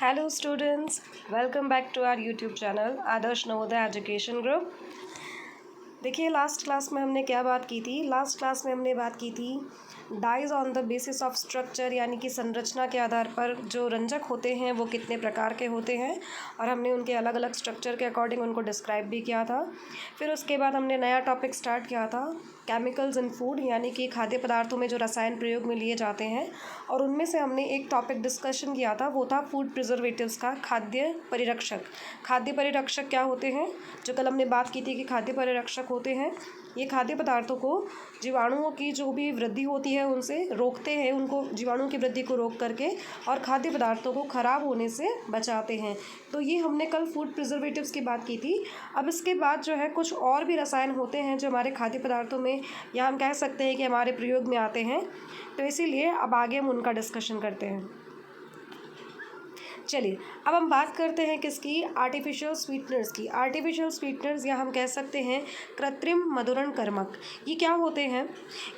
Hello students, welcome back to our YouTube channel Adarsh Navodaya education group. देखिए last class में हमने क्या बात की थी। लास्ट क्लास में हमने बात की थी dies on the basis of structure, यानी कि संरचना के आधार पर जो रंजक होते हैं वो कितने प्रकार के होते हैं और हमने उनके अलग अलग स्ट्रक्चर के अकॉर्डिंग उनको डिस्क्राइब भी किया था। फिर उसके बाद हमने नया टॉपिक स्टार्ट किया था केमिकल्स इन फूड, यानी कि खाद्य पदार्थों में जो रसायन प्रयोग में लिए जाते हैं, और उनमें से हमने एक टॉपिक डिस्कशन किया था, वो था फूड प्रिजर्वेटिव्स का, खाद्य परिरक्षक। खाद्य परिरक्षक क्या होते हैं, जो कल हमने बात की थी कि खाद्य परिरक्षक होते हैं ये खाद्य पदार्थों को जीवाणुओं की जो भी वृद्धि होती है उनसे रोकते हैं, उनको जीवाणुओं की वृद्धि को रोक करके और खाद्य पदार्थों को ख़राब होने से बचाते हैं। तो ये हमने कल फूड प्रिजर्वेटिव्स की बात की थी। अब इसके बाद जो है कुछ और भी रसायन होते हैं जो हमारे खाद्य पदार्थों में, या हम कह सकते हैं कि हमारे प्रयोग में आते हैं, तो इसीलिए अब आगे हम उनका डिस्कशन करते हैं। चलिए अब हम बात करते हैं किसकी, आर्टिफिशियल स्वीटनर्स की। आर्टिफिशियल स्वीटनर्स या हम कह सकते हैं कृत्रिम मधुरण कर्मक, ये क्या होते हैं?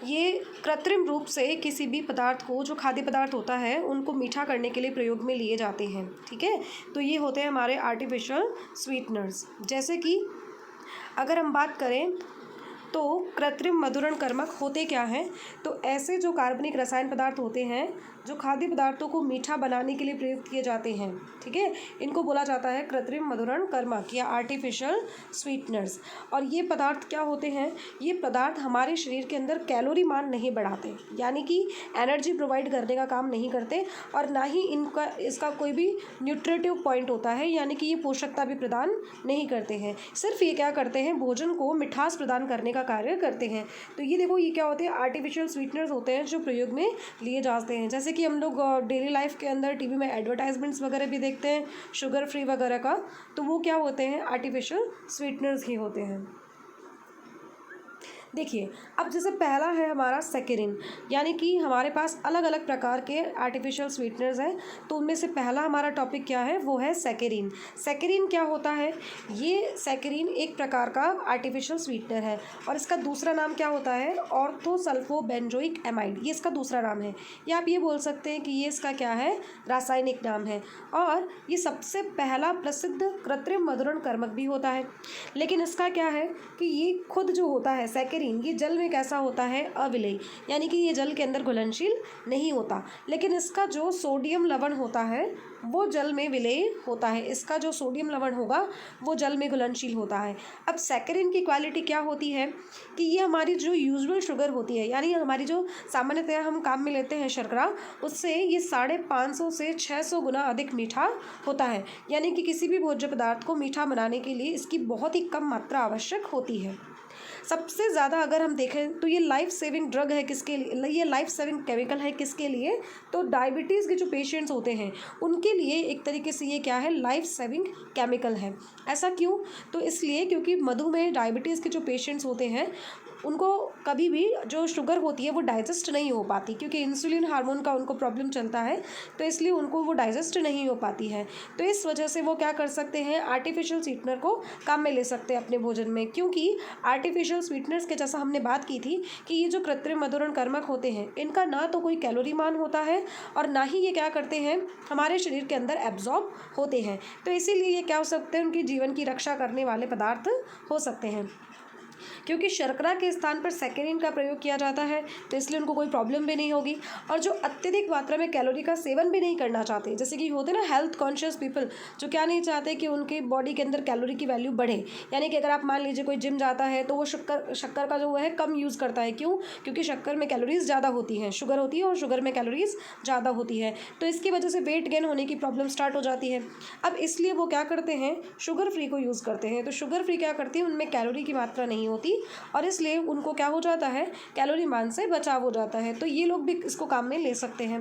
ये कृत्रिम रूप से किसी भी पदार्थ को, जो खाद्य पदार्थ होता है, उनको मीठा करने के लिए प्रयोग में लिए जाते हैं। ठीक है, तो ये होते हैं हमारे आर्टिफिशियल स्वीटनर्स। जैसे कि अगर हम बात करें तो कृत्रिम मधुरण कर्मक होते क्या हैं, तो ऐसे जो कार्बनिक रसायन पदार्थ होते हैं जो खाद्य पदार्थों को मीठा बनाने के लिए प्रयुक्त किए जाते हैं। ठीक है, इनको बोला जाता है कृत्रिम मधुरण कर्मक या आर्टिफिशियल स्वीटनर्स। और ये पदार्थ क्या होते हैं, ये पदार्थ हमारे शरीर के अंदर कैलोरी मान नहीं बढ़ाते, यानी कि एनर्जी प्रोवाइड करने का काम नहीं करते, और ना ही इसका कोई भी न्यूट्रिटिव पॉइंट होता है, यानी कि ये पोषकता भी प्रदान नहीं करते हैं। सिर्फ ये क्या करते हैं, भोजन को मिठास प्रदान करने का कार्य करते हैं। तो ये देखो, ये क्या होते हैं, आर्टिफिशियल स्वीटनर्स होते हैं जो प्रयोग में लिए जाते हैं। जैसे कि हम लोग डेली लाइफ के अंदर टीवी में एडवर्टाइजमेंट्स वगैरह भी देखते हैं शुगर फ्री वगैरह का, तो वो क्या होते हैं, आर्टिफिशियल स्वीटनर्स ही होते हैं। देखिए अब जैसे पहला है हमारा सैकरिन, यानी कि हमारे पास अलग अलग प्रकार के आर्टिफिशियल स्वीटनर्स हैं, तो उनमें से पहला हमारा टॉपिक क्या है, वो है सैकरिन। सैकरिन क्या होता है, ये सैकरिन एक प्रकार का आर्टिफिशियल स्वीटनर है, और इसका दूसरा नाम क्या होता है, ऑर्थोसल्फोबेंजोइक एमाइड, ये इसका दूसरा नाम है, या आप ये बोल सकते हैं कि ये इसका क्या है, रासायनिक नाम है। और ये सबसे पहला प्रसिद्ध कृत्रिम मधुरण कर्मक भी होता है। लेकिन इसका क्या है कि ये खुद जो होता है सैकरिन, ये जल में कैसा होता है, अविलेय, यानी कि ये जल के अंदर घुलनशील नहीं होता, लेकिन इसका जो सोडियम लवण होता है वो जल में विलेय होता है। इसका जो सोडियम लवण होगा वो जल में घुलनशील होता है। अब सैकरिन की क्वालिटी क्या होती है कि ये हमारी जो यूजुअल शुगर होती है, यानी हमारी जो सामान्यतया हम काम में लेते हैं शर्करा, उससे ये 550 से 600 गुना अधिक मीठा होता है। यानी कि किसी भी भोज्य पदार्थ को मीठा बनाने के लिए इसकी बहुत ही कम मात्रा आवश्यक होती है। सबसे ज़्यादा अगर हम देखें तो ये लाइफ सेविंग ड्रग है किसके लिए, ये लाइफ सेविंग केमिकल है किसके लिए, तो डायबिटीज़ के जो पेशेंट्स होते हैं उनके लिए एक तरीके से ये क्या है, लाइफ सेविंग केमिकल है। ऐसा क्यों, तो इसलिए क्योंकि मधुमेह डायबिटीज़ के जो पेशेंट्स होते हैं उनको कभी भी जो शुगर होती है वो डाइजेस्ट नहीं हो पाती, क्योंकि इंसुलिन हार्मोन का उनको प्रॉब्लम चलता है, तो इसलिए उनको वो डाइजेस्ट नहीं हो पाती है। तो इस वजह से वो क्या कर सकते हैं, आर्टिफिशियल स्वीटनर को काम में ले सकते हैं अपने भोजन में, क्योंकि आर्टिफिशियल स्वीटनर्स के जैसा हमने बात की थी कि ये जो कृत्रिम मधुरण कर्मक होते हैं इनका ना तो कोई कैलोरी मान होता है और ना ही ये क्या करते हैं, हमारे शरीर के अंदर एब्जॉर्ब होते हैं। तो इसीलिए ये क्या हो सकते हैं, उनकी जीवन की रक्षा करने वाले पदार्थ हो सकते हैं। क्योंकि शर्करा के स्थान पर सैकरिन का प्रयोग किया जाता है, तो इसलिए उनको कोई प्रॉब्लम भी नहीं होगी। और जो अत्यधिक मात्रा में कैलोरी का सेवन भी नहीं करना चाहते, जैसे कि होते हैं ना हेल्थ कॉन्शियस पीपल, जो क्या नहीं चाहते कि उनकी बॉडी के अंदर कैलोरी की वैल्यू बढ़े, यानी कि अगर आप मान लीजिए कोई जिम जाता है तो वो शक्कर का जो है कम यूज़ करता है। क्यों, क्योंकि शक्कर में कैलोरीज ज़्यादा होती हैं, शुगर होती है और शुगर में कैलोरीज ज़्यादा होती है, तो इसकी वजह से वेट गेन होने की प्रॉब्लम स्टार्ट हो जाती है। अब इसलिए वो क्या करते हैं, शुगर फ्री को यूज़ करते हैं। तो शुगर फ्री क्या करती है, उनमें कैलोरी की मात्रा नहीं होती और इसलिए उनको क्या हो जाता है, कैलोरी मान से बचाव हो जाता है। तो ये लोग भी इसको काम में ले सकते हैं।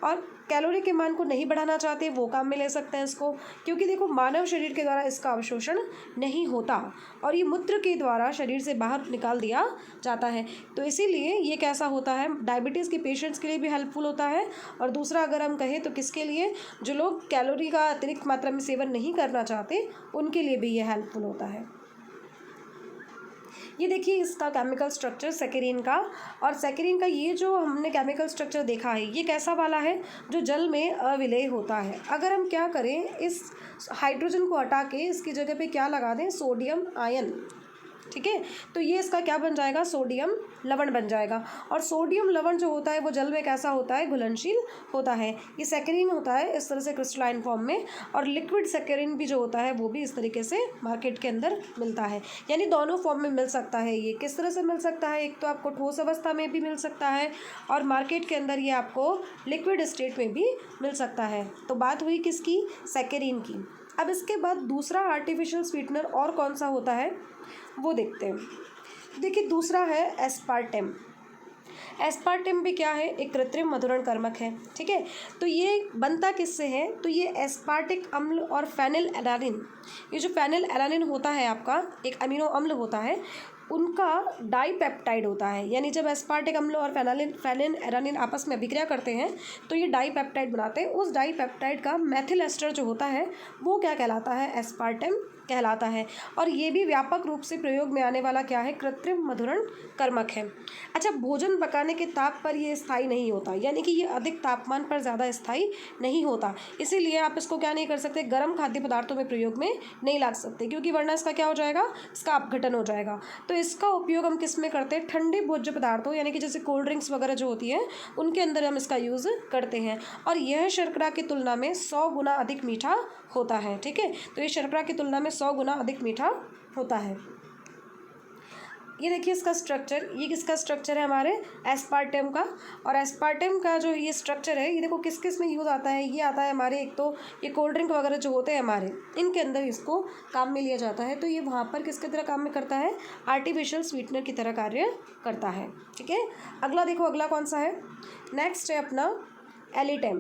और कैलोरी के मान को नहीं बढ़ाना चाहते वो काम में ले सकते हैं इसको, क्योंकि देखो मानव शरीर के द्वारा इसका अवशोषण नहीं होता और ये मूत्र के द्वारा शरीर से बाहर निकाल दिया जाता है। तो इसीलिए ये कैसा होता है, डायबिटीज़ के पेशेंट्स के लिए भी हेल्पफुल होता है। और दूसरा अगर हम कहें तो किसके लिए, जो लोग कैलोरी का अतिरिक्त मात्रा में सेवन नहीं करना चाहते उनके लिए भी ये हेल्पफुल होता है। ये देखिए इसका केमिकल स्ट्रक्चर सैकरीन का, और सैकरीन का ये जो हमने केमिकल स्ट्रक्चर देखा है ये कैसा वाला है, जो जल में अविलेय होता है। अगर हम क्या करें, इस हाइड्रोजन को हटा के इसकी जगह पे क्या लगा दें, सोडियम आयन, ठीक है, तो ये इसका क्या बन जाएगा, सोडियम लवण बन जाएगा। और सोडियम लवण जो होता है वो जल में कैसा होता है, घुलनशील होता है। ये सैकरीन होता है इस तरह से क्रिस्टलाइन फॉर्म में, और लिक्विड सैकरीन भी जो होता है वो भी इस तरीके से मार्केट के अंदर मिलता है। यानी दोनों फॉर्म में मिल सकता है। ये किस तरह से मिल सकता है, एक तो आपको ठोस अवस्था में भी मिल सकता है और मार्केट के अंदर ये आपको लिक्विड स्टेट में भी मिल सकता है। तो बात हुई किसकी, सैकरीन की। अब इसके बाद दूसरा आर्टिफिशियल स्वीटनर और कौन सा होता है वो देखते हैं। देखिए दूसरा है एस्पार्टेम। एस्पार्टेम भी क्या है, एक कृत्रिम मधुरण कर्मक है, ठीक है। तो ये बनता किससे है, तो ये एस्पार्टिक अम्ल और फेनिल एलानिन, ये जो फेनिल एलानिन होता है आपका एक अमीनो अम्ल होता है, उनका डाईपेप्टाइड होता है। यानी जब एस्पार्टिक अम्ल और फेनिल एलानिन आपस में अभिक्रिया करते हैं तो ये डाईपेप्टाइड बनाते हैं। उस डाईपेप्टाइड का मेथिल एस्टर जो होता है वो क्या कहलाता है, एस्पार्टेम कहलाता है। और ये भी व्यापक रूप से प्रयोग में आने वाला क्या है, कृत्रिम मधुरण कर्मक है। अच्छा, भोजन पकाने के ताप पर ये स्थायी नहीं होता, यानी कि ये अधिक तापमान पर ज़्यादा स्थायी नहीं होता, इसीलिए आप इसको क्या नहीं कर सकते, गर्म खाद्य पदार्थों में प्रयोग में नहीं ला सकते, क्योंकि वरना इसका क्या हो जाएगा, इसका अपघटन हो जाएगा। तो इसका उपयोग हम किस में करते हैं, ठंडे भोज्य पदार्थों यानी कि जैसे कोल्ड ड्रिंक्स वगैरह जो होती है उनके अंदर हम इसका यूज़ करते हैं। और यह शर्करा की तुलना में 100 गुना अधिक मीठा होता है, ठीक है। तो ये शर्करा की तुलना में 100 गुना अधिक मीठा होता है। ये देखिए इसका स्ट्रक्चर, ये किसका स्ट्रक्चर है, हमारे एस्पार्टेम का। और एस्पार्टेम का जो ये स्ट्रक्चर है ये देखो किस किस में यूज़ आता है, ये आता है हमारे, एक तो ये कोल्ड ड्रिंक वगैरह जो होते हैं हमारे, इनके अंदर इसको काम में लिया जाता है। तो ये वहाँ पर किसकी तरह काम में करता है, आर्टिफिशियल स्वीटनर की तरह कार्य करता है, ठीक है। अगला देखो, अगला कौन सा है, नेक्स्ट है अपना एलिटेम।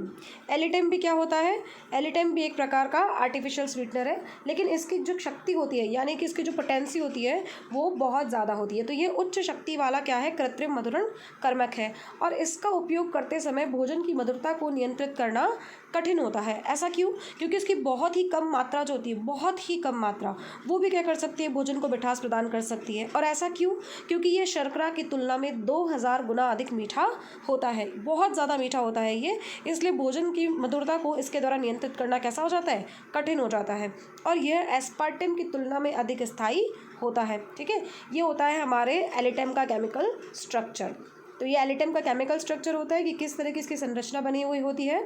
एलिटेम भी क्या होता है, एलिटेम भी एक प्रकार का आर्टिफिशियल स्वीटनर है, लेकिन इसकी जो शक्ति होती है यानी कि इसकी जो पोटेंसी होती है वो बहुत ज़्यादा होती है। तो ये उच्च शक्ति वाला क्या है, कृत्रिम मधुरण कर्मक है। और इसका उपयोग करते समय भोजन की मधुरता को नियंत्रित करना कठिन होता है। ऐसा क्यों, क्योंकि इसकी बहुत ही कम मात्रा जो होती है, बहुत ही कम मात्रा, वो भी क्या कर सकती है, भोजन को मिठास प्रदान कर सकती है। और ऐसा क्यों, क्योंकि ये शर्करा की तुलना में 2000 गुना अधिक मीठा होता है, बहुत ज़्यादा मीठा होता है ये, इसलिए भोजन की मधुरता को इसके द्वारा नियंत्रित करना कैसा हो जाता है, कठिन हो जाता है। और यह एस्पार्टेम की तुलना में अधिक स्थायी होता है, ठीक है। ये होता है हमारे एलिटेम का केमिकल स्ट्रक्चर। तो ये एलिटेम का केमिकल स्ट्रक्चर होता है कि किस तरह की इसकी संरचना बनी हुई होती है।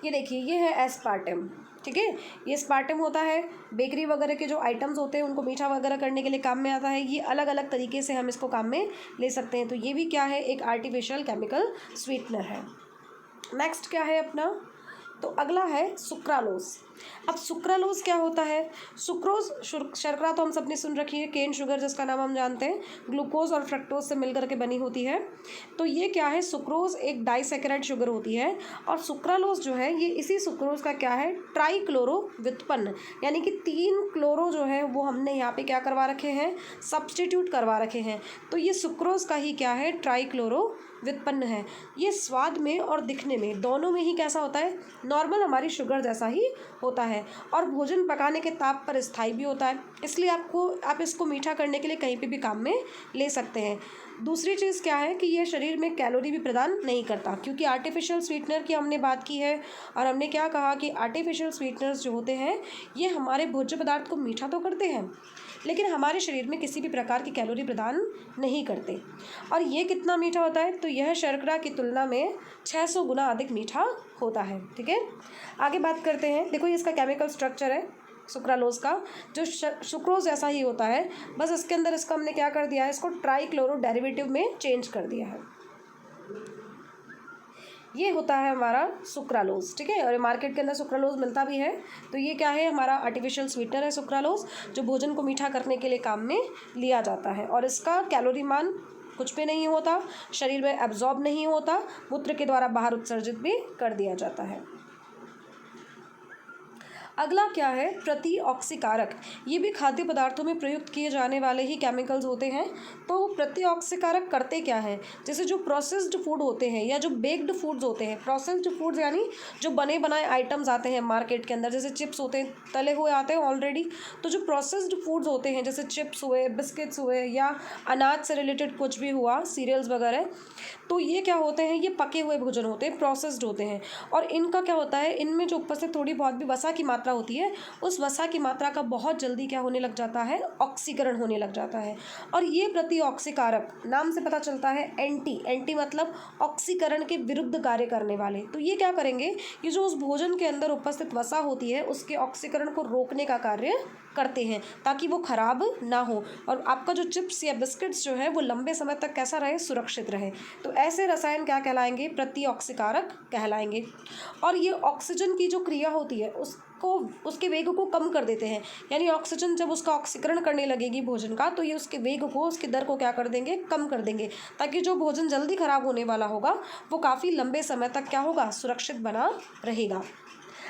ये देखिए ये है एस्पार्टेम, ठीक है। ये एस्पार्टेम होता है, बेकरी वगैरह के जो आइटम्स होते हैं उनको मीठा वगैरह करने के लिए काम में आता है। ये अलग अलग तरीके से हम इसको काम में ले सकते हैं। तो ये भी क्या है, एक आर्टिफिशियल केमिकल स्वीटनर है। नेक्स्ट क्या है अपना, तो अगला है सुक्रालोस। अब सुक्रालोस क्या होता है, सुक्रोज शर्करा तो हम सबने सुन रखी है, केन शुगर जिसका नाम हम जानते हैं, ग्लूकोज और फ्रक्टोज से मिलकर के बनी होती है। तो ये क्या है, सुक्रोज एक डाइसैकेराइड शुगर होती है, और सुक्रालोस जो है ये इसी सुक्रोज का क्या है, ट्राईक्लोरो व्युत्पन्न, यानी कि 3 क्लोरो जो है वो हमने यहाँ पे क्या करवा रखे हैं, सब्सटीट्यूट करवा रखे हैं। तो ये सुक्रोज का ही क्या है, ट्राईक्लोरो व्युत्पन्न है। ये स्वाद में और दिखने में दोनों में ही कैसा होता है, नॉर्मल हमारी शुगर जैसा ही होता है, और भोजन पकाने के ताप पर स्थायी भी होता है, इसलिए आप इसको मीठा करने के लिए कहीं पे भी काम में ले सकते हैं। दूसरी चीज़ क्या है कि ये शरीर में कैलोरी भी प्रदान नहीं करता, क्योंकि आर्टिफिशियल स्वीटनर की हमने बात की है, और हमने क्या कहा कि आर्टिफिशियल स्वीटनर्स जो होते हैं ये हमारे भोज्य पदार्थ को मीठा तो करते हैं लेकिन हमारे शरीर में किसी भी प्रकार की कैलोरी प्रदान नहीं करते। और ये कितना मीठा होता है, तो यह शर्करा की तुलना में 600 गुना अधिक मीठा होता है, ठीक है। आगे बात करते हैं, देखो ये इसका केमिकल स्ट्रक्चर है सुक्रालोज का, जो सुक्रोज जैसा ही होता है, बस इसके अंदर इसका हमने क्या कर दिया है, इसको ट्राईक्लोरो डेरिवेटिव में चेंज कर दिया है। ये होता है हमारा सुक्रालोज, ठीक है। और मार्केट के अंदर सुक्रालोज मिलता भी है। तो ये क्या है, हमारा आर्टिफिशियल स्वीटनर है सुक्रालोज, जो भोजन को मीठा करने के लिए काम में लिया जाता है। और इसका कैलोरी मान कुछ भी नहीं होता, शरीर में एब्जॉर्ब नहीं होता, मूत्र के द्वारा बाहर उत्सर्जित भी कर दिया जाता है। अगला क्या है, प्रतिऑक्सीकारक। ये भी खाद्य पदार्थों में प्रयुक्त किए जाने वाले ही केमिकल्स होते हैं। तो प्रतिऑक्सीकारक करते क्या है, जैसे जो प्रोसेस्ड फूड होते हैं या जो बेक्ड फूड्स होते हैं, प्रोसेस्ड फूड्स यानी जो बने बनाए आइटम्स आते हैं मार्केट के अंदर, जैसे चिप्स होते हैं, तले हुए आते हैं ऑलरेडी। तो जो प्रोसेस्ड फूड्स होते हैं जैसे चिप्स हुए, बिस्किट्स हुए, या अनाज से रिलेटेड कुछ भी हुआ, सीरियल्स वगैरह, तो ये क्या होते हैं, ये पके हुए भोजन होते हैं, प्रोसेस्ड होते हैं। और इनका क्या होता है, इनमें जो ऊपर से थोड़ी बहुत भी वसा की मात्रा होती है, उस वसा की मात्रा का बहुत जल्दी क्या होने लग जाता है, ऑक्सीकरण होने लग जाता है। और ये प्रतिऑक्सीकारक, नाम से पता चलता है एंटी, एंटी मतलब ऑक्सीकरण के विरुद्ध कार्य करने वाले। तो ये क्या करेंगे, ये जो उस भोजन के अंदर उपस्थित वसा होती है उसके ऑक्सीकरण को रोकने का कार्य करते हैं, ताकि वो खराब ना हो और आपका जो चिप्स या बिस्किट्स जो है वो लंबे समय तक कैसा रहे, सुरक्षित रहे। तो ऐसे रसायन क्या कहलाएंगे, प्रतिऑक्सीकारक कहलाएंगे। और ये ऑक्सीजन की जो क्रिया होती है उसको, उसके वेग को कम कर देते हैं। यानी ऑक्सीजन जब उसका ऑक्सीकरण करने लगेगी भोजन का, तो ये उसके वेग को, उसकी दर को क्या कर देंगे, कम कर देंगे, ताकि जो भोजन जल्दी खराब होने वाला होगा वो काफ़ी लंबे समय तक क्या होगा, सुरक्षित बना रहेगा।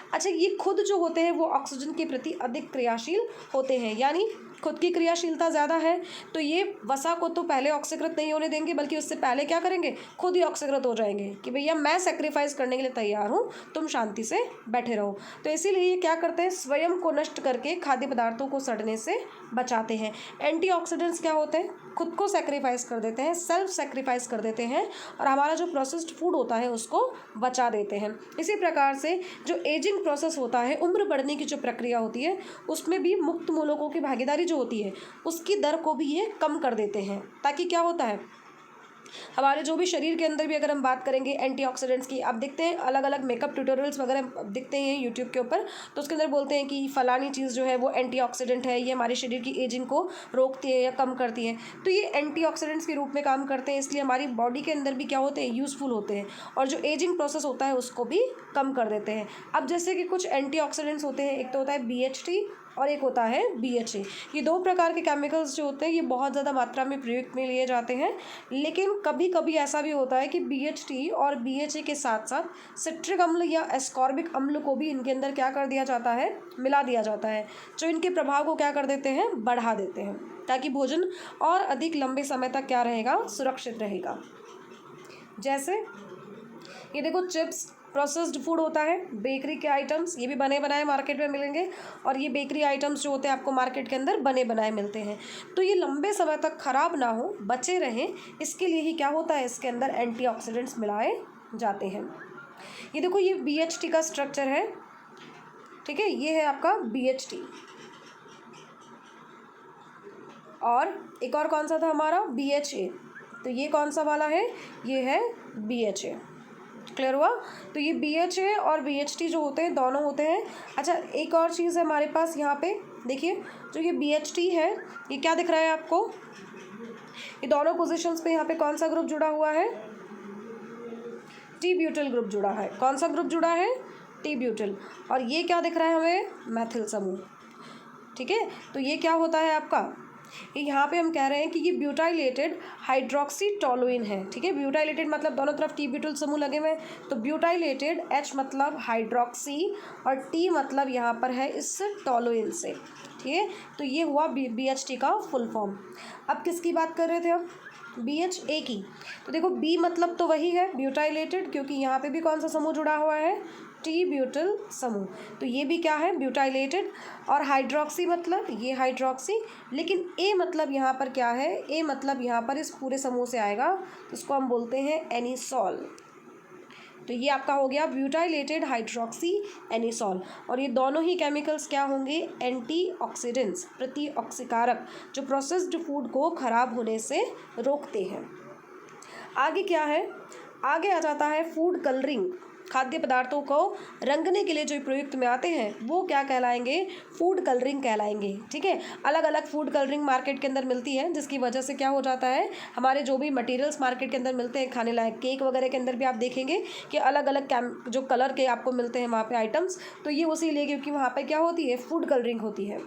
अच्छा, ये खुद जो होते हैं वो ऑक्सीजन के प्रति अधिक क्रियाशील होते हैं, यानी खुद की क्रियाशीलता ज़्यादा है। तो ये वसा को तो पहले ऑक्सीकृत नहीं होने देंगे, बल्कि उससे पहले क्या करेंगे, खुद ही ऑक्सीकृत हो जाएंगे कि भैया मैं सेक्रीफाइस करने के लिए तैयार हूँ, तुम शांति से बैठे रहो। तो इसीलिए ये क्या करते हैं, स्वयं को नष्ट करके खाद्य पदार्थों को सड़ने से बचाते हैं। एंटीऑक्सीडेंट्स क्या होते हैं, खुद को सेक्रीफाइस कर देते हैं, सेल्फ सेक्रीफाइस कर देते हैं और हमारा जो प्रोसेस्ड फूड होता है उसको बचा देते हैं। इसी प्रकार से जो एजिंग प्रोसेस होता है, उम्र बढ़ने की जो प्रक्रिया होती है, उसमें भी मुक्त मूलकों की भागीदारी जो होती है उसकी दर को भी ये कम कर देते हैं, ताकि क्या होता है, हमारे जो भी शरीर के अंदर भी अगर हम बात करेंगे एंटीऑक्सीडेंट्स की, आप देखते हैं अलग अलग मेकअप ट्यूटोरियल्स वगैरह दिखते हैं यूट्यूब के ऊपर, तो उसके अंदर बोलते हैं कि फलानी चीज़ जो है वो एंटीऑक्सीडेंट है, ये हमारे शरीर की एजिंग को रोकती है या कम करती है। तो ये एंटीऑक्सीडेंट्स के रूप में काम करते हैं, इसलिए हमारी बॉडी के अंदर भी क्या होते हैं, यूज़फुल होते हैं और जो एजिंग प्रोसेस होता है उसको भी कम कर देते हैं। अब जैसे कि कुछ एंटीऑक्सीडेंट्स होते हैं, एक तो होता है BHT और एक होता है BHA। ये दो प्रकार के केमिकल्स जो होते हैं ये बहुत ज़्यादा मात्रा में प्रयोग में लिए जाते हैं, लेकिन कभी कभी ऐसा भी होता है कि BHT और BHA के साथ साथ सिट्रिक अम्ल या एस्कॉर्बिक अम्ल को भी इनके अंदर क्या कर दिया जाता है, मिला दिया जाता है, जो इनके प्रभाव को क्या कर देते हैं, बढ़ा देते हैं, ताकि भोजन और अधिक लंबे समय तक क्या रहेगा, सुरक्षित रहेगा। जैसे ये देखो, चिप्स प्रोसेस्ड फूड होता है, बेकरी के आइटम्स, ये भी बने बनाए मार्केट में मिलेंगे और ये बेकरी आइटम्स जो होते हैं आपको मार्केट के अंदर बने बनाए मिलते हैं। तो ये लंबे समय तक खराब ना हो, बचे रहें, इसके लिए ही क्या होता है, इसके अंदर एंटीऑक्सीडेंट्स मिलाए जाते हैं। ये देखो, ये BHT का स्ट्रक्चर है, ठीक है, ये है आपका BHT। और एक और कौन सा था हमारा, BHA। तो ये कौन सा वाला है, ये है BHA। क्लियर हुआ। तो ये BHA और BHT जो होते हैं दोनों होते हैं। अच्छा, एक और चीज़ है हमारे पास यहाँ पे, देखिए जो ये BHT है, ये क्या दिख रहा है आपको, ये दोनों पोजीशंस पे यहाँ पे कौन सा ग्रुप जुड़ा हुआ है, T-ब्यूटिल ग्रुप जुड़ा है। कौन सा ग्रुप जुड़ा है, T-ब्यूटिल। और ये क्या दिख रहा है हमें, मैथिल समूह, ठीक है। तो ये क्या होता है आपका, यहाँ पे हम कह रहे हैं कि ये ब्यूटाइलेटेड हाइड्रोक्सी टोलुइन है, ठीक है। ब्यूटाइलेटेड मतलब दोनों तरफ T-ब्यूटिल समूह लगे हुए हैं, तो ब्यूटाइलेटेड, H मतलब हाइड्रोक्सी और T मतलब यहाँ पर है इस टोलुइन से, ठीक है। तो ये हुआ BHT का फुल फॉर्म। अब किसकी बात कर रहे थे हम, BHA की। तो देखो, B मतलब तो वही है ब्यूटाइलेटेड, क्योंकि यहाँ पे भी कौन सा समूह जुड़ा हुआ है, T-ब्यूटिल समूह। तो ये भी क्या है, ब्यूटाइलेटेड। और हाइड्रोक्सी मतलब ये हाइड्रोक्सी, लेकिन A मतलब यहाँ पर क्या है, A मतलब यहाँ पर इस पूरे समूह से आएगा, तो इसको हम बोलते हैं एनिसॉल। तो ये आपका हो गया ब्यूटाइलेटेड हाइड्रोक्सी एनिसॉल। और ये दोनों ही केमिकल्स क्या होंगे, एंटीऑक्सीडेंट्स, प्रतिऑक्सीकारक, जो प्रोसेस्ड फूड को खराब होने से रोकते हैं। आगे क्या है, आगे आ जाता है फूड कलरिंग। खाद्य पदार्थों को रंगने के लिए जो प्रयुक्त में आते हैं वो क्या कहलाएंगे, फूड कलरिंग कहलाएंगे, ठीक है। अलग अलग फूड कलरिंग मार्केट के अंदर मिलती है, जिसकी वजह से क्या हो जाता है, हमारे जो भी मटेरियल्स मार्केट के अंदर मिलते हैं खाने लायक, केक वगैरह के अंदर भी आप देखेंगे कि अलग अलग जो कलर के आपको मिलते हैं वहाँ पे आइटम्स, तो ये उसी लिए क्योंकि वहाँ पर क्या होती है, फूड कलरिंग होती है।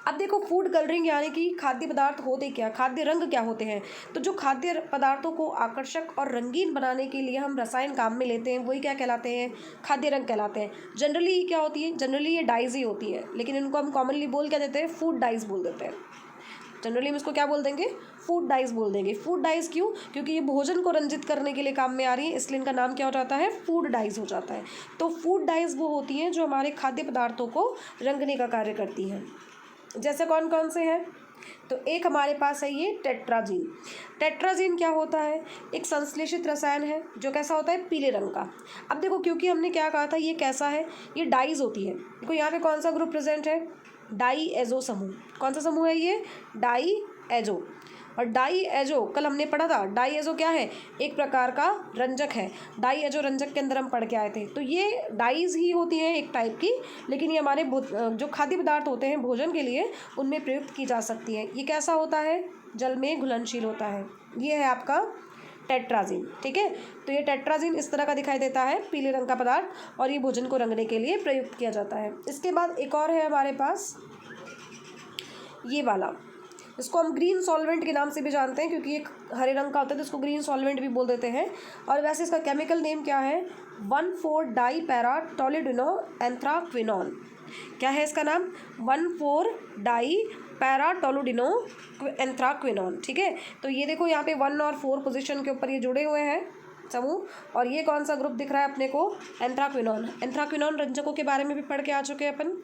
अब देखो फूड कलरिंग यानी कि खाद्य पदार्थ होते क्या, खाद्य रंग क्या होते हैं। तो जो खाद्य पदार्थों को आकर्षक और रंगीन बनाने के लिए हम रसायन काम में लेते हैं वही क्या कहलाते हैं, खाद्य रंग कहलाते हैं। जनरली क्या होती है, जनरली ये डाइज ही होती है, लेकिन इनको हम कॉमनली बोल क्या देते हैं, फूड डाइज बोल देते हैं। जनरली हम इसको क्या बोल देंगे, फूड डाइज बोल देंगे। फूड डाइज क्यों, क्योंकि ये भोजन को रंजित करने के लिए काम में आ रही है, इसलिए इनका नाम क्या हो जाता है, फूड डाइज हो जाता है। तो फूड डाइज वो होती हैं जो हमारे खाद्य पदार्थों को रंगने का कार्य करती हैं। जैसे कौन कौन से हैं, तो एक हमारे पास है ये टेट्राजीन। टेट्राजीन क्या होता है, एक संश्लेषित रसायन है जो कैसा होता है, पीले रंग का। अब देखो क्योंकि हमने क्या कहा था, ये कैसा है, ये डाइज होती है। देखो यहाँ पे कौन सा ग्रुप प्रेजेंट है, डाई एजो समूह। कौन सा समूह है ये, डाई एजो। और डाई एजो कल हमने पढ़ा था, डाई एजो क्या है, एक प्रकार का रंजक है। डाई एजो रंजक के अंदर हम पढ़ के आए थे। तो ये डाइज ही होती हैं एक टाइप की, लेकिन ये हमारे जो खाद्य पदार्थ होते हैं भोजन के लिए उनमें प्रयुक्त की जा सकती है। ये कैसा होता है, जल में घुलनशील होता है। ये है आपका टेट्राजीन, ठीक है। तो ये टेट्राजीन इस तरह का दिखाई देता है, पीले रंग का पदार्थ, और ये भोजन को रंगने के लिए प्रयुक्त किया जाता है। इसके बाद एक और है हमारे पास ये वाला, इसको हम ग्रीन सॉल्वेंट के नाम से भी जानते हैं, क्योंकि एक हरे रंग का होता है तो इसको ग्रीन सॉल्वेंट भी बोल देते हैं। और वैसे इसका केमिकल नेम क्या है, 1,4-डाई-पैरा-टोलिडोनो एंथ्राक्विनोन। क्या है इसका नाम, 1,4-डाई-पैरा-टोलिडोनो एंथ्राक्विनोन, ठीक है। तो ये देखो यहाँ पे 1 और 4 पोजीशन के ऊपर ये जुड़े हुए हैं समूह, और ये कौन सा ग्रुप दिख रहा है अपने को, एंथ्राक्विनोन। एंथ्राक्विनोन रंजकों के बारे में भी पढ़ के आ चुके हैं अपन।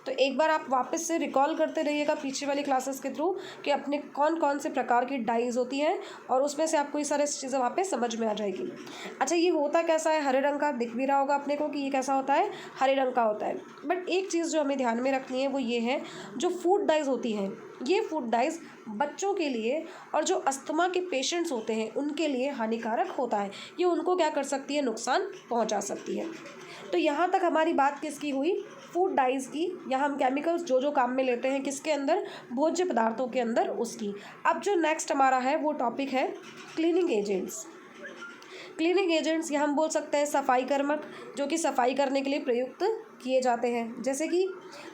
तो एक बार आप वापस से रिकॉल करते रहिएगा पीछे वाली क्लासेस के थ्रू कि अपने कौन कौन से प्रकार की डाइज होती हैं, और उसमें से आपको ये सारी चीज़ें वहाँ पे समझ में आ जाएगी। अच्छा, ये होता कैसा है, हरे रंग का, दिख भी रहा होगा अपने को कि ये कैसा होता है, हरे रंग का होता है। बट एक चीज़ जो हमें ध्यान में रखनी है वो ये है, जो फूड डाइज होती हैं, ये फूड डाइज बच्चों के लिए और जो अस्थमा के पेशेंट्स होते हैं उनके लिए हानिकारक होता है। ये उनको क्या कर सकती है, नुकसान पहुँचा सकती है। तो यहाँ तक हमारी बात किसकी हुई, फूड डाइज की। यहाँ हम केमिकल्स जो जो काम में लेते हैं किसके अंदर, भोज्य पदार्थों के अंदर, उसकी। अब जो नेक्स्ट हमारा है वो टॉपिक है क्लीनिंग एजेंट्स। क्लीनिंग एजेंट्स या हम बोल सकते हैं सफाई कर्मक, जो कि सफाई करने के लिए प्रयुक्त किए जाते हैं। जैसे कि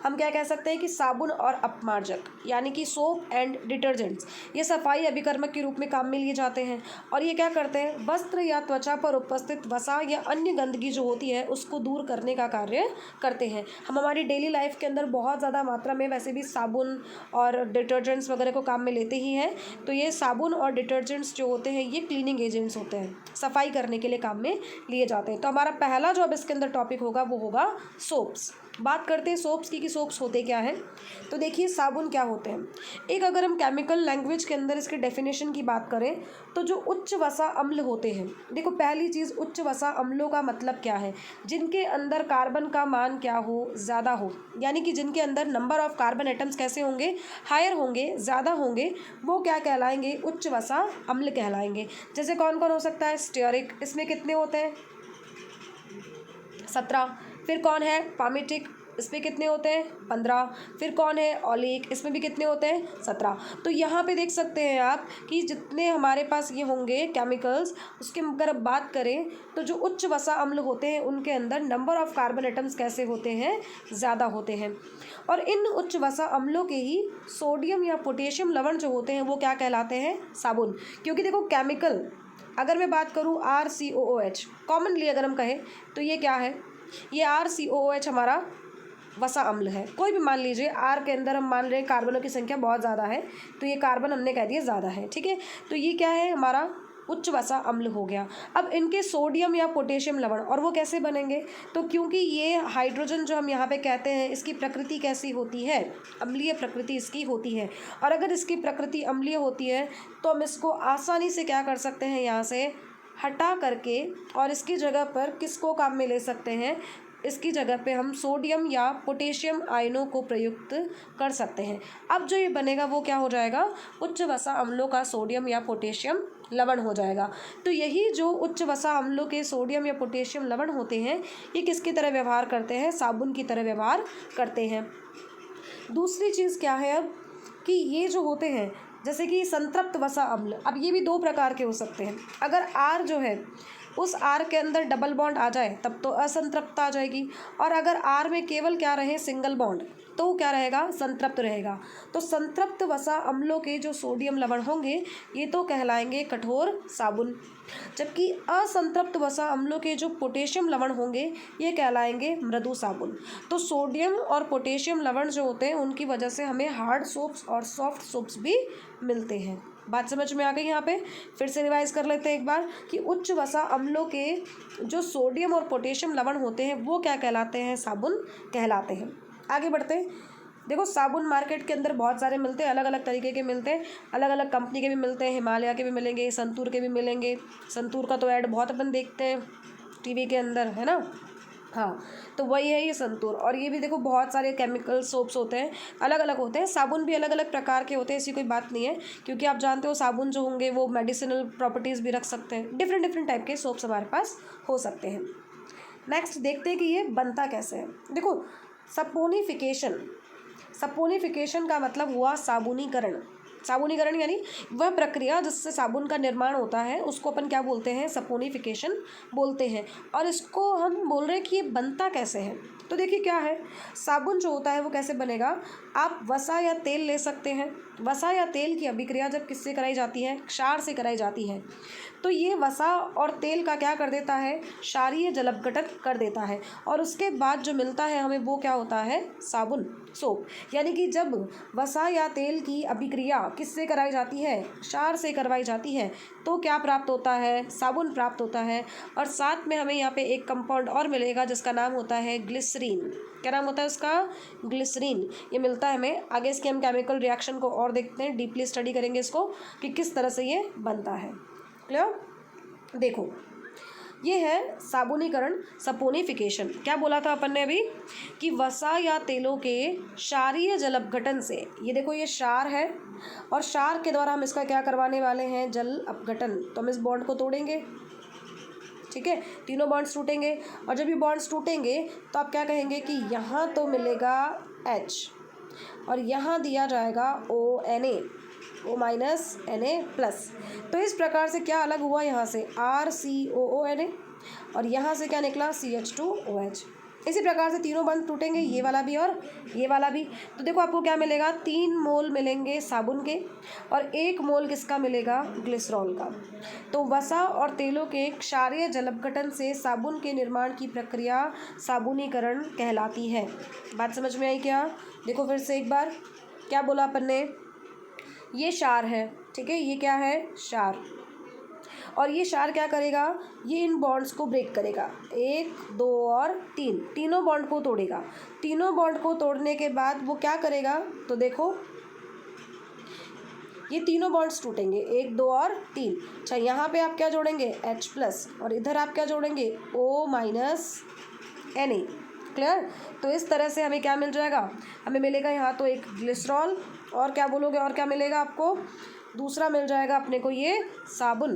हम क्या कह सकते हैं कि साबुन और अपमार्जक, यानी कि सोप एंड डिटर्जेंट्स, ये सफाई अभिकर्मक के रूप में काम में लिए जाते हैं। और ये क्या करते हैं, वस्त्र या त्वचा पर उपस्थित वसा या अन्य गंदगी जो होती है उसको दूर करने का कार्य करते हैं। हम हमारी डेली लाइफ के अंदर बहुत ज़्यादा मात्रा में वैसे भी साबुन और डिटर्जेंट्स वगैरह को काम में लेते ही हैं। तो ये साबुन और डिटर्जेंट्स जो होते हैं ये क्लीनिंग एजेंट्स होते हैं, सफाई करने के लिए काम में लिए जाते हैं। तो हमारा पहला जो अब इसके अंदर टॉपिक होगा वो होगा सोप्स। बात करते हैं सोप्स की कि सोप्स होते क्या हैं। तो देखिए साबुन क्या होते हैं। एक अगर हम केमिकल लैंग्वेज के अंदर इसके डेफिनेशन की बात करें तो जो उच्च वसा अम्ल होते हैं, देखो पहली चीज़ उच्च वसा अम्लों का मतलब क्या है, जिनके अंदर कार्बन का मान क्या हो, ज़्यादा हो, यानी कि जिनके अंदर नंबर ऑफ कार्बन एटम्स कैसे होंगे, हायर होंगे, ज़्यादा होंगे, वो क्या कहलाएंगे, उच्च वसा अम्ल कहलाएंगे। जैसे कौन कौन हो सकता है, स्टीयरिक, इसमें कितने होते हैं, 17। फिर कौन है, पामिटिक, इसमें कितने होते हैं, 15। फिर कौन है, ऑलिक, इसमें भी कितने होते हैं, 17। तो यहाँ पे देख सकते हैं आप कि जितने हमारे पास ये होंगे केमिकल्स, उसके अगर अब बात करें तो जो उच्च वसा अम्ल होते हैं उनके अंदर नंबर ऑफ कार्बन एटम्स कैसे होते हैं, ज़्यादा होते हैं। और इन उच्च वसा अम्लों के ही सोडियम या पोटेशियम लवण जो होते हैं वो क्या कहलाते हैं, साबुन। क्योंकि देखो केमिकल अगर मैं बात करूँ RCOOH, कॉमनली अगर हम कहें तो ये क्या है, ये RCOOH हमारा वसा अम्ल है। कोई भी मान लीजिए R के अंदर हम मान रहे हैं कार्बनों की संख्या बहुत ज़्यादा है, तो ये कार्बन हमने कह दिया ज़्यादा है, ठीक है। तो ये क्या है, हमारा उच्च वसा अम्ल हो गया। अब इनके सोडियम या पोटेशियम लवण, और वो कैसे बनेंगे, तो क्योंकि ये हाइड्रोजन जो हम यहाँ पे कहते हैं इसकी प्रकृति कैसी होती है, अम्लीय प्रकृति इसकी होती है। और अगर इसकी प्रकृति अम्लीय होती है तो हम इसको आसानी से क्या कर सकते हैं, यहाँ से हटा करके, और इसकी जगह पर किसको काम में ले सकते हैं, इसकी जगह पे हम सोडियम या पोटेशियम आयनों को प्रयुक्त कर सकते हैं। अब जो ये बनेगा वो क्या हो जाएगा, उच्च वसा अम्लों का सोडियम या पोटेशियम लवण हो जाएगा। तो यही जो उच्च वसा अम्लों के सोडियम या पोटेशियम लवण होते हैं ये किसकी तरह व्यवहार करते हैं, साबुन की तरह व्यवहार करते हैं। दूसरी चीज़ क्या है अब कि ये जो होते हैं जैसे कि संतृप्त वसा अम्ल, अब ये भी दो प्रकार के हो सकते हैं। अगर R जो है उस R के अंदर डबल बॉन्ड आ जाए तब तो असंतृप्त आ जाएगी, और अगर R में केवल क्या रहे, सिंगल बॉन्ड, तो वो क्या रहेगा, संतृप्त रहेगा। तो संतृप्त वसा अम्लों के जो सोडियम लवण होंगे ये तो कहलाएंगे कठोर साबुन, जबकि असंतृप्त वसा अम्लों के जो पोटेशियम लवण होंगे ये कहलाएंगे मृदु साबुन। तो सोडियम और पोटेशियम लवण जो होते हैं उनकी वजह से हमें हार्ड सोप्स और सॉफ्ट सोप्स भी मिलते हैं। बात समझ में आ गई? यहाँ पे फिर से रिवाइज कर लेते हैं एक बार कि उच्च वसा अम्लों के जो सोडियम और पोटेशियम लवण होते हैं वो क्या कहलाते हैं, साबुन कहलाते हैं। आगे बढ़ते हैं। देखो साबुन मार्केट के अंदर बहुत सारे मिलते हैं, अलग अलग तरीके के मिलते हैं, अलग अलग कंपनी के भी मिलते हैं, हिमालय के भी मिलेंगे, संतूर के भी मिलेंगे। संतूर का तो ऐड बहुत अपन देखते हैं टीवी के अंदर, है ना। हाँ, तो वही है ये संतूर। और ये भी देखो बहुत सारे केमिकल सोप्स होते हैं, अलग अलग होते हैं। साबुन भी अलग अलग प्रकार के होते हैं, ऐसी कोई बात नहीं है, क्योंकि आप जानते हो साबुन जो होंगे वो मेडिसिनल प्रॉपर्टीज़ भी रख सकते हैं। डिफरेंट डिफरेंट टाइप के सोप्स हमारे पास हो सकते हैं। नेक्स्ट देखते हैं कि ये बनता कैसे है। देखो सपोनिफिकेशन, सपोनिफिकेशन का मतलब हुआ साबुनीकरण। साबुनीकरण यानी वह प्रक्रिया जिससे साबुन का निर्माण होता है उसको अपन क्या बोलते हैं, सपोनिफिकेशन बोलते हैं। और इसको हम बोल रहे हैं कि ये बनता कैसे है। तो देखिए क्या है, साबुन जो होता है वो कैसे बनेगा, आप वसा या तेल ले सकते हैं। वसा या तेल की अभिक्रिया जब किससे कराई जाती है, क्षार से कराई जाती है। तो ये वसा और तेल का क्या कर देता है, क्षारीय जलपघटन कर देता है, और उसके बाद जो मिलता है हमें वो क्या होता है, साबुन, सोप। यानी कि जब वसा या तेल की अभिक्रिया किससे कराई जाती है, क्षार से करवाई जाती है, तो क्या प्राप्त होता है, साबुन प्राप्त होता है। और साथ में हमें यहाँ पे एक कंपाउंड और मिलेगा जिसका नाम होता है ग्लिसरीन। क्या नाम होता है उसका, ग्लिसरीन। ये मिलता है हमें। आगे इसके हम केमिकल रिएक्शन को और देखते हैं, डीपली स्टडी करेंगे इसको कि किस तरह से ये बनता है। क्लियर? देखो ये है साबुनीकरण, सपोनिफिकेशन। क्या बोला था अपन ने अभी कि वसा या तेलों के क्षारीय जलपघटन से, ये देखो ये क्षार है और क्षार के द्वारा हम इसका क्या करवाने वाले हैं, जल अपघटन। तो हम इस बॉन्ड को तोड़ेंगे, ठीक है, तीनों बॉन्ड्स टूटेंगे। और जब ये बॉन्ड्स टूटेंगे तो आप क्या कहेंगे कि यहाँ तो मिलेगा H और यहाँ दिया जाएगा ONA, O minus Na plus. तो इस प्रकार से क्या अलग हुआ, यहाँ से RCOONA और यहाँ से क्या निकला CH2OH। इसी प्रकार से तीनों बंद टूटेंगे, ये वाला भी और ये वाला भी। तो देखो आपको क्या मिलेगा, 3 मोल मिलेंगे साबुन के और 1 मोल किसका मिलेगा, ग्लिसरॉल का। तो वसा और तेलों के क्षारीय जलपघटन से साबुन के निर्माण की प्रक्रिया साबुनीकरण कहलाती है। बात समझ में आई क्या? देखो फिर से एक बार, क्या बोला अपन ने, ये क्षार है, ठीक है, ये क्या है, क्षार। और ये क्षार क्या करेगा, ये इन बॉन्ड्स को ब्रेक करेगा, 1 2 और 3, तीनों बॉन्ड को तोड़ेगा। तीनों बॉन्ड को तोड़ने के बाद वो क्या करेगा, तो देखो ये तीनों बॉन्ड्स टूटेंगे, 1 2 और 3। अच्छा, यहाँ पे आप क्या जोड़ेंगे, H प्लस, और इधर आप क्या जोड़ेंगे, O माइनस Na। क्लियर? तो इस तरह से हमें क्या मिल जाएगा, हमें मिलेगा यहाँ तो एक ग्लिसरॉल, और क्या बोलोगे, और क्या मिलेगा आपको, दूसरा मिल जाएगा अपने को ये साबुन।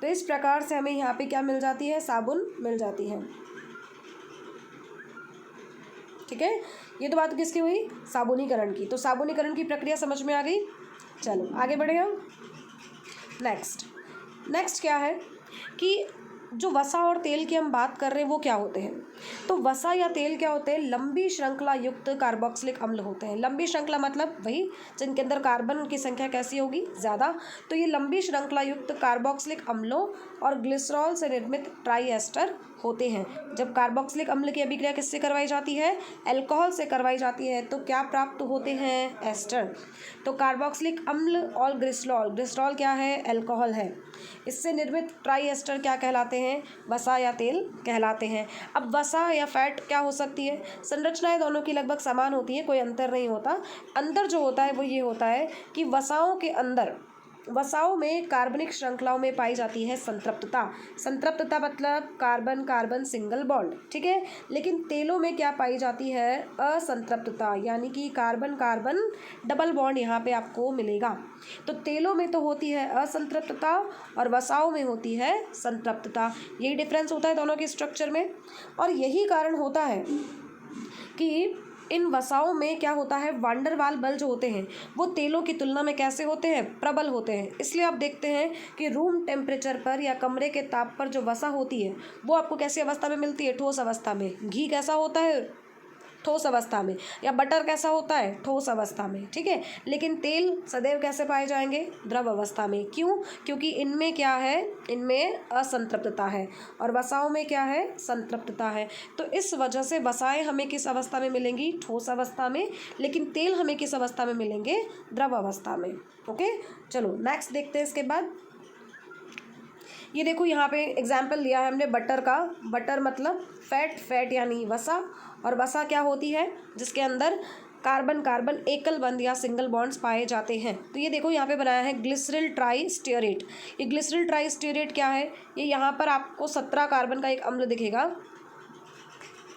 तो इस प्रकार से हमें यहाँ पे क्या मिल जाती है, साबुन मिल जाती है। ठीक है, ये तो बात किसकी हुई, साबुनीकरण की। तो साबुनीकरण की प्रक्रिया समझ में आ गई। चलो आगे बढ़े हम। नेक्स्ट क्या है कि जो वसा और तेल की हम बात कर रहे हैं वो क्या होते हैं। तो वसा या तेल क्या होते हैं, लंबी श्रृंखला युक्त कार्बोक्सिलिक अम्ल होते हैं। लंबी श्रृंखला मतलब वही जिनके अंदर कार्बन की संख्या कैसी होगी, ज़्यादा। तो ये लंबी श्रृंखला युक्त कार्बोक्सिलिक अम्लों और ग्लिसरॉल से निर्मित ट्राई एस्टर होते हैं। जब कार्बोक्सिलिक अम्ल की अभिक्रिया किससे करवाई जाती है, अल्कोहल से करवाई जाती है, तो क्या प्राप्त होते हैं, एस्टर। तो कार्बोक्सिलिक अम्ल और ग्लिसरॉल क्या है, अल्कोहल है। इससे निर्मित ट्राई एस्टर क्या कहलाते हैं, वसा या तेल कहलाते हैं। अब वसा या फैट क्या हो सकती है, संरचनाएं दोनों की लगभग समान होती है, कोई अंतर नहीं होता। अंतर जो होता है वो ये होता है कि वसाओं के अंदर, वसाओं में कार्बनिक श्रृंखलाओं में पाई जाती है संतृप्तता। संतृप्तता मतलब कार्बन कार्बन सिंगल बॉन्ड, ठीक है। लेकिन तेलों में क्या पाई जाती है, असंतृप्तता, यानी कि कार्बन कार्बन डबल बॉन्ड यहाँ पे आपको मिलेगा। तो तेलों में तो होती है असंतृप्तता और वसाओं में होती है संतृप्तता। यही डिफरेंस होता है दोनों के स्ट्रक्चर में। और यही कारण होता है कि इन वसाओं में क्या होता है, वांडरवाल बल जो होते हैं वो तेलों की तुलना में कैसे होते हैं, प्रबल होते हैं। इसलिए आप देखते हैं कि रूम टेम्परेचर पर या कमरे के ताप पर जो वसा होती है वो आपको कैसी अवस्था में मिलती है, ठोस अवस्था में। घी कैसा होता है, ठोस अवस्था में, या बटर कैसा होता है, ठोस अवस्था में, ठीक है। लेकिन तेल सदैव कैसे पाए जाएंगे, द्रव अवस्था में। क्यों, क्योंकि इनमें क्या है, इनमें असंतृप्तता है, और वसाओं में क्या है, संतृप्तता है। तो इस वजह से वसाएं हमें किस अवस्था में मिलेंगी, ठोस अवस्था में, लेकिन तेल हमें किस अवस्था में मिलेंगे, द्रव अवस्था में। ओके, चलो नेक्स्ट देखते हैं। इसके बाद ये देखो, यहाँ पे एग्जाम्पल लिया है हमने बटर का। बटर मतलब फैट, फैट यानी वसा, और वसा क्या होती है, जिसके अंदर कार्बन कार्बन एकल बंध या सिंगल बॉन्ड्स पाए जाते हैं। तो ये देखो यहाँ पे बनाया है ग्लिसरल ट्राई स्टीयरेट। ये ग्लिसरल ट्राई स्टीयरेट क्या है, ये यहाँ पर आपको 17 कार्बन का एक अम्ल दिखेगा,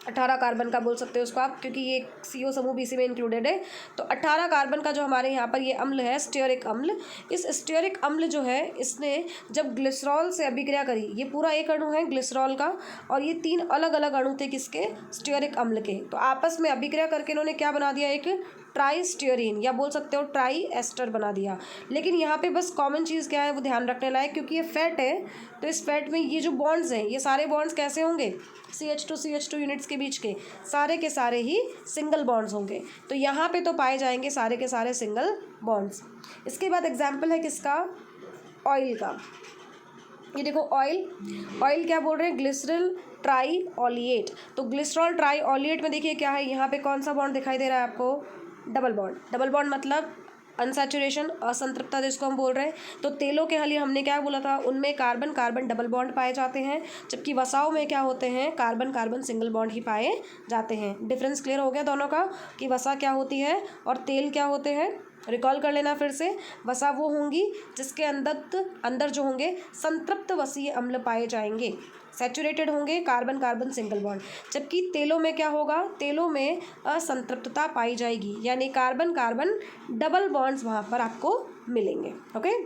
18 कार्बन का बोल सकते हो उसको आप, क्योंकि ये CO समूह भी इसी में इंक्लूडेड है। तो 18 कार्बन का जो हमारे यहाँ पर ये अम्ल है, स्टीयरिक अम्ल, इस स्टीयरिक अम्ल जो है, इसने जब ग्लिसरॉल से अभिक्रिया करी, ये पूरा एक अणु है ग्लिसरॉल का, और ये 3 अलग अलग अणु थे किसके, स्टीयरिक अम्ल के। तो आपस में अभिक्रिया करके इन्होंने क्या बना दिया, एक ट्राई स्टीयरीन, या बोल सकते हो ट्राई एस्टर बना दिया। लेकिन यहाँ पे बस कॉमन चीज़ क्या है वो ध्यान रखने लायक, क्योंकि ये फैट है, तो इस फैट में ये जो बॉन्ड्स हैं, ये सारे बॉन्ड्स कैसे होंगे, CH2 यूनिट्स के बीच के सारे ही सिंगल बॉन्ड्स होंगे। तो यहाँ पे तो पाए जाएंगे सारे के सारे सिंगल बॉन्ड्स। इसके बाद एग्जाम्पल है किसका, ऑयल का। ये देखो ऑयल, ऑयल क्या बोल रहे हैं, ग्लिसरल ट्राई ऑलिएट। तो ग्लिसरॉल ट्राई ऑलिएट में देखिए क्या है, यहाँ पे कौन सा बॉन्ड दिखाई दे रहा है आपको, डबल बॉन्ड। डबल बॉन्ड मतलब अनसैचुरेशन, असंतृप्तता जिसको हम बोल रहे हैं। तो तेलों के लिए हमने क्या बोला था, उनमें कार्बन कार्बन डबल बॉन्ड पाए जाते हैं, जबकि वसाओं में क्या होते हैं, कार्बन कार्बन सिंगल बॉन्ड ही पाए जाते हैं। डिफरेंस क्लियर हो गया दोनों का, कि वसा क्या होती है और तेल क्या होते हैं। रिकॉल कर लेना फिर से, वसा वो होंगी जिसके अंदर जो होंगे संतृप्त वसीय अम्ल पाए जाएंगे, सैचुरेटेड होंगे, कार्बन कार्बन सिंगल बॉन्ड। जबकि तेलों में क्या होगा, तेलों में असंतृप्तता पाई जाएगी, यानी कार्बन कार्बन डबल बॉन्ड्स वहाँ पर आपको मिलेंगे। ओके,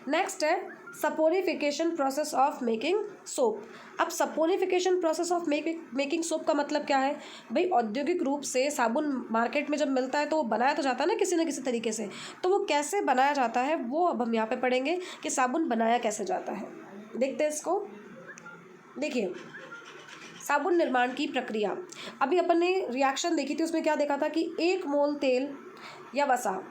नेक्स्ट है saponification process of making soap. अब saponification process of making soap का मतलब क्या है भाई, औद्योगिक रूप से साबुन मार्केट में जब मिलता है तो वो बनाया तो जाता है ना किसी तरीके से, तो वो कैसे बनाया जाता है वो अब हम यहाँ पे पढ़ेंगे कि साबुन बनाया कैसे जाता है। देखते हैं इसको। देखिए, साबुन निर्माण की प्रक्रिया, अभी अपन ने रिएक्शन देखी थी, उसमें क्या देखा था कि 1 मोल तेल या वसा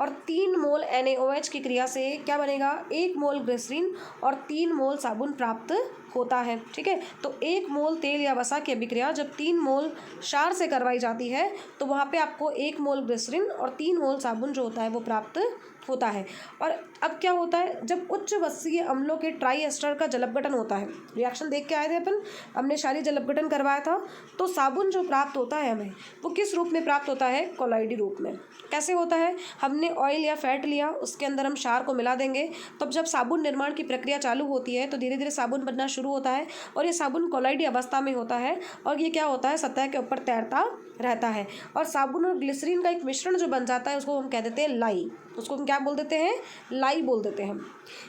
और 3 मोल NaOH की क्रिया से क्या बनेगा, 1 मोल ग्लिसरीन और 3 मोल साबुन प्राप्त होता है। ठीक है, तो 1 मोल तेल या वसा की अभिक्रिया जब 3 मोल क्षार से करवाई जाती है तो वहाँ पे आपको 1 मोल ग्लिसरीन और 3 मोल साबुन जो होता है वो प्राप्त होता है। और अब क्या होता है, जब उच्च वसीय अम्लों के ट्राई एस्टर का जलपघटन होता है, रिएक्शन देख के आए थे अपन, हमने क्षारीय जलपघटन करवाया था, तो साबुन जो प्राप्त होता है हमें वो किस रूप में प्राप्त होता है, कोलॉइडी रूप में। कैसे होता है, हमने ऑयल या फैट लिया, उसके अंदर हम क्षार को मिला देंगे, तब जब साबुन निर्माण की प्रक्रिया चालू होती है तो धीरे धीरे साबुन बनना शुरू होता है, और ये साबुन कोलॉइडी अवस्था में होता है, और ये क्या होता है, सतह के ऊपर तैरता रहता है, और साबुन और ग्लिसरीन का एक मिश्रण जो बन जाता है उसको हम कह देते हैं लाई, उसको हम क्या बोल देते हैं, लाई बोल देते हैं।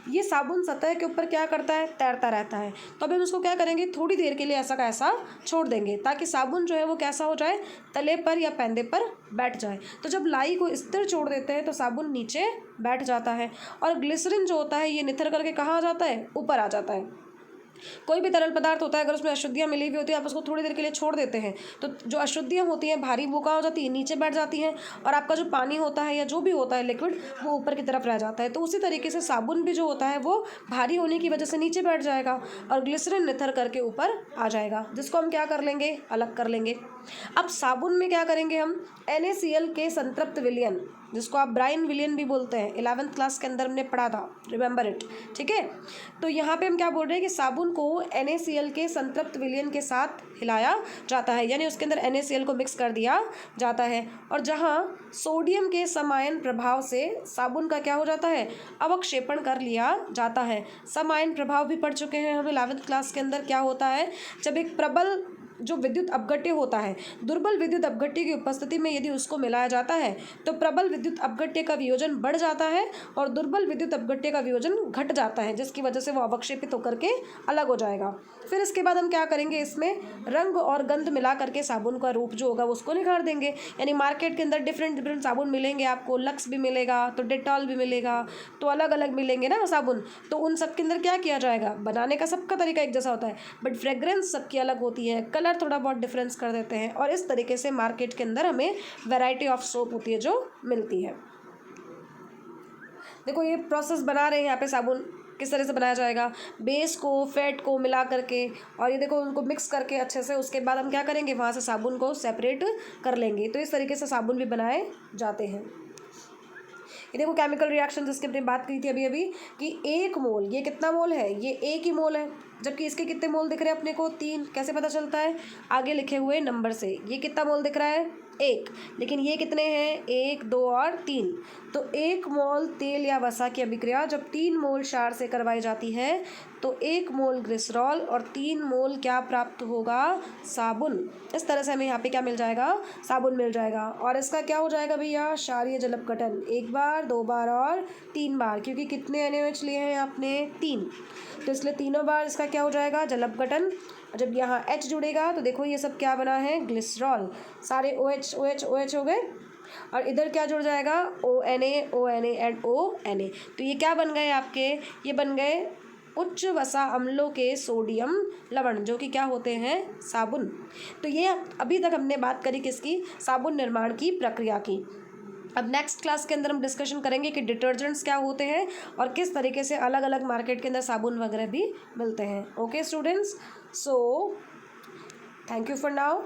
ये साबुन सतह के ऊपर क्या करता है, तैरता रहता है। तो अभी हम इसको क्या करेंगे, थोड़ी देर के लिए ऐसा का ऐसा छोड़ देंगे, ताकि साबुन जो है वो कैसा हो जाए, तले पर या पैंदे पर बैठ जाए। तो जब लाई को स्थिर छोड़ देते हैं तो साबुन नीचे बैठ जाता है, और ग्लिसरीन जो होता है ये निथर करके कहाँ आ जाता है, ऊपर आ जाता है। कोई भी तरल पदार्थ होता है, अगर उसमें अशुद्धियाँ मिली हुई होती है, आप उसको थोड़ी देर के लिए छोड़ देते हैं, तो जो अशुद्धियाँ होती हैं भारी वो कहाँ हो जाती है, नीचे बैठ जाती हैं, और आपका जो पानी होता है या जो भी होता है लिक्विड वो ऊपर की तरफ रह जाता है। तो उसी तरीके से साबुन भी जो होता है वो भारी होने की वजह से नीचे बैठ जाएगा, और ग्लिसरीन निथर करके ऊपर आ जाएगा, जिसको हम क्या कर लेंगे, अलग कर लेंगे। अब साबुन में क्या करेंगे हम, NaCl के संतृप्त विलयन, जिसको आप ब्राइन विलयन भी बोलते हैं, 11th क्लास के अंदर हमने पढ़ा था, रिमेंबर इट। ठीक है, तो यहाँ पे हम क्या बोल रहे हैं कि साबुन को NaCl के संतृप्त विलयन के साथ हिलाया जाता है, यानी उसके अंदर NaCl को मिक्स कर दिया जाता है, और जहाँ सोडियम के समायन प्रभाव से साबुन का क्या हो जाता है, अवक्षेपण कर लिया जाता है। समायन प्रभाव भी पढ़ चुके हैं हम 11th क्लास के अंदर। क्या होता है, जब एक प्रबल जो विद्युत अपघट्य होता है, दुर्बल विद्युत अपघट्य की उपस्थिति में यदि उसको मिलाया जाता है तो प्रबल विद्युत अपघट्य का वियोजन बढ़ जाता है और दुर्बल विद्युत अपघट्य का वियोजन घट जाता है, जिसकी वजह से वो अवक्षेपित होकर के अलग हो जाएगा। फिर इसके बाद हम क्या करेंगे, इसमें रंग और गंध मिला करके साबुन का रूप जो होगा उसको निखार देंगे। यानी मार्केट के अंदर डिफरेंट साबुन मिलेंगे आपको, लक्स भी मिलेगा तो डेटॉल भी मिलेगा, तो अलग अलग मिलेंगे ना साबुन, तो उन सब के अंदर क्या किया जाएगा, बनाने का सबका तरीका एक जैसा होता है बट फ्रेग्रेंस सबकी अलग होती है, कलर कलर थोड़ा बहुत डिफरेंस कर देते हैं, और इस तरीके से मार्केट के अंदर हमें वैरायटी ऑफ सोप होती है जो मिलती है। देखो ये प्रोसेस बना रहे हैं यहाँ पे साबुन किस तरह से बनाया जाएगा, बेस को फैट को मिला करके, और ये देखो उनको मिक्स करके अच्छे से, उसके बाद हम क्या करेंगे वहाँ से साबुन को सेपरेट कर लेंगे। तो इस तरीके से साबुन भी बनाए जाते हैं। ये देखो केमिकल रिएक्शन जिसकी हमने बात की थी अभी अभी कि 1 मोल, ये कितना मोल है, ये 1 ही मोल है, जबकि इसके कितने मोल दिख रहे हैं अपने को 3। कैसे पता चलता है, आगे लिखे हुए नंबर से। ये कितना मोल दिख रहा है 1, लेकिन ये कितने हैं 1 2 और 3। तो 1 मोल तेल या वसा की अभिक्रिया जब 3 मोल क्षार से करवाई जाती है तो 1 मोल ग्लिसरॉल और 3 मोल क्या प्राप्त होगा, साबुन। इस तरह से हमें यहाँ पे क्या मिल जाएगा, साबुन मिल जाएगा। और इसका क्या हो जाएगा भैया, क्षारीय जलपघटन 1 बार 2 बार और 3 बार, क्योंकि कितने NaOH लिए हैं आपने 3, तो इसलिए तीनों बार इसका क्या हो जाएगा, जलपघटन। जब यहाँ H जुड़ेगा तो देखो ये सब क्या बना है, ग्लिसरॉल, सारे OH OH OH हो गए, और इधर क्या जुड़ जाएगा, ONA ONA एंड ONA। तो ये क्या बन गए आपके, ये बन गए उच्च वसा अम्लों के सोडियम लवण, जो कि क्या होते हैं, साबुन। तो ये अभी तक हमने बात करी किसकी, साबुन निर्माण की प्रक्रिया की। अब नेक्स्ट क्लास के अंदर हम डिस्कशन करेंगे कि डिटर्जेंट्स क्या होते हैं और किस तरीके से अलग अलग मार्केट के अंदर साबुन वगैरह भी मिलते हैं। Okay students, so thank you for now.